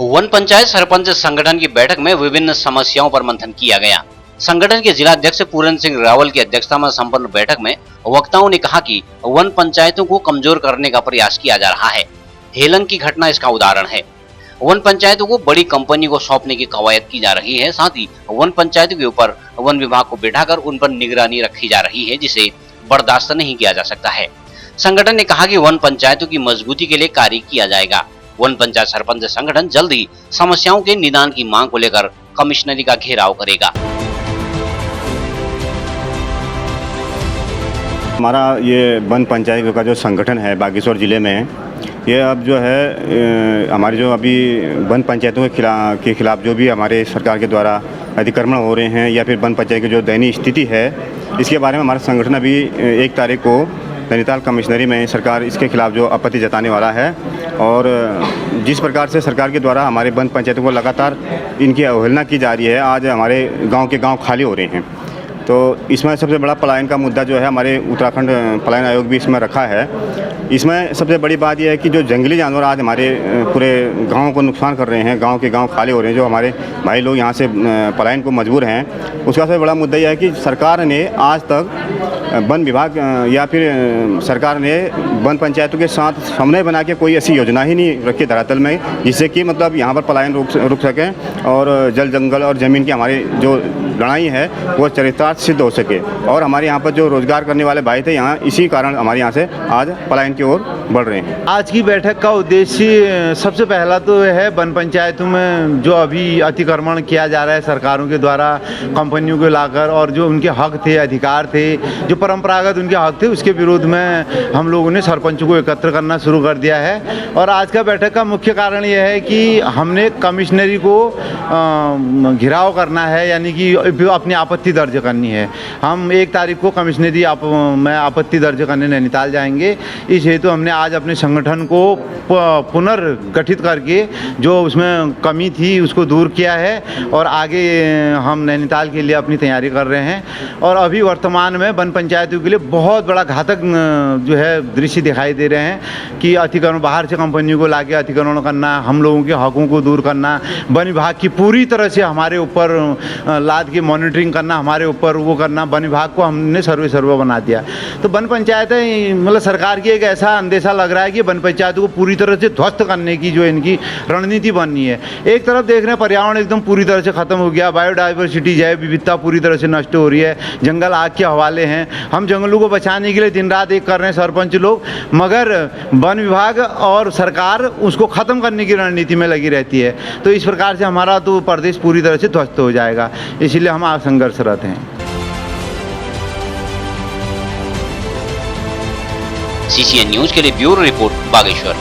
One panchayat sarpanch संगठन की बैठक में विभिन्न समस्याओं पर मंथन किया गया। संगठन के जिला अध्यक्ष पूरन सिंह रावल की अध्यक्षता में संपन्न बैठक में वक्ताओं ने कहा कि वन पंचायतों को कमजोर करने का प्रयास किया जा रहा है। हेलन की घटना इसका उदाहरण है। वन पंचायतों को बड़ी कंपनी को सौंपने की कवायद की जा रही है। साथ ही वन पंचायतों के ऊपर वन विभाग को बिठाकर उन पर निगरानी रखी जा रही है, जिसे बर्दाश्त नहीं किया जा सकता है। संगठन ने कहा कि वन पंचायतों की मजबूती के लिए कार्य किया जाएगा। वन पंचायत सरपंच संगठन जल्द ही समस्याओं के निदान की मांग को लेकर कमिश्नरी का घेराव करेगा। हमारा ये वन पंचायत का जो संगठन है बागेश्वर जिले में, ये अब जो है हमारे जो अभी वन पंचायतों के खिलाफ जो भी हमारे सरकार के द्वारा अतिक्रमण हो रहे हैं या फिर वन पंचायत की जो दयनीय स्थिति है, इसके बारे में हमारा संगठन अभी 1 तारीख को नैनीताल कमिश्नरी में सरकार इसके खिलाफ जो आपत्ति जताने वाला है। और जिस प्रकार से सरकार के द्वारा हमारे वन पंचायतों को लगातार इनकी अवहेलना की जा रही है, आज हमारे गांव के गांव खाली हो रहे हैं। तो इसमें सबसे बड़ा पलायन का मुद्दा जो है, हमारे उत्तराखंड पलायन आयोग भी इसमें रखा है। इसमें सबसे बड़ी बात यह है कि जो जंगली जानवर आज हमारे पूरे गांव को नुकसान कर रहे हैं, गांव के गांव खाली हो रहे हैं, जो हमारे भाई लोग यहाँ से पलायन को मजबूर हैं, उसका सबसे बड़ा मुद्दा यह है कि सरकार ने आज तक वन विभाग या फिर सरकार ने वन पंचायतों के साथ समन्वय बना के कोई ऐसी योजना ही नहीं रखी धरातल में, जिससे कि मतलब यहाँ पर पलायन रुक सकें और जल जंगल और ज़मीन की हमारी जो लड़ाई है वो चरितार्थ सिद्ध हो सके। और हमारे यहाँ पर जो रोजगार करने वाले भाई थे यहाँ, इसी कारण हमारे यहाँ से आज पलायन की ओर बढ़ रहे हैं। आज की बैठक का उद्देश्य सबसे पहला तो है वन पंचायतों में जो अभी अतिक्रमण किया जा रहा है सरकारों के द्वारा कंपनियों को लाकर, और जो उनके हक थे, अधिकार थे, जो परंपरागत उनके हक थे, उसके विरोध में हम लोगों ने सरपंचों को एकत्र करना शुरू कर दिया है। और आज का बैठक का मुख्य कारण यह है कि हमने कमिश्नरी को घिराव करना है, यानी कि अपनी आपत्ति दर्ज करनी है। हम 1 तारीख को कमिश्नरी में आपत्ति दर्ज करने नैनीताल जाएंगे। इस हेतु हमने आज अपने संगठन को पुनर्गठित करके जो उसमें कमी थी उसको दूर किया है, और आगे हम नैनीताल के लिए अपनी तैयारी कर रहे हैं। और अभी वर्तमान में वन पंचायतों के लिए बहुत बड़ा घातक जो है दृश्य दिखाई दे रहे हैं कि अतिक्रमण, बाहर से कंपनियों को लाके अतिक्रमण करना, हम लोगों के हकों को दूर करना, वन विभाग की पूरी तरह से हमारे ऊपर लाद के मॉनिटरिंग करना, हमारे ऊपर वो करना, वन विभाग को हमने सर्वे बना दिया। तो वन पंचायतें मतलब सरकार की एक ऐसा अंदेशा लग रहा है कि वन पंचायतों को पूरी तरह से ध्वस्त करने की जो इनकी रणनीति बननी है। एक तरफ देख रहे हैं पर्यावरण एकदम पूरी तरह से ख़त्म हो गया, बायोडाइवर्सिटी जैव विविधता पूरी तरह से नष्ट हो रही है, जंगल आग के हवाले हैं। हम जंगलों को बचाने के लिए दिन रात एक कर रहे हैं सरपंच लोग, मगर वन विभाग और सरकार उसको ख़त्म करने की रणनीति में लगी रहती है। तो इस प्रकार से हमारा तो प्रदेश पूरी तरह से ध्वस्त हो जाएगा, इसीलिए हम आज संघर्षरत हैं। CCN न्यूज के लिए ब्यूरो रिपोर्ट बागेश्वर।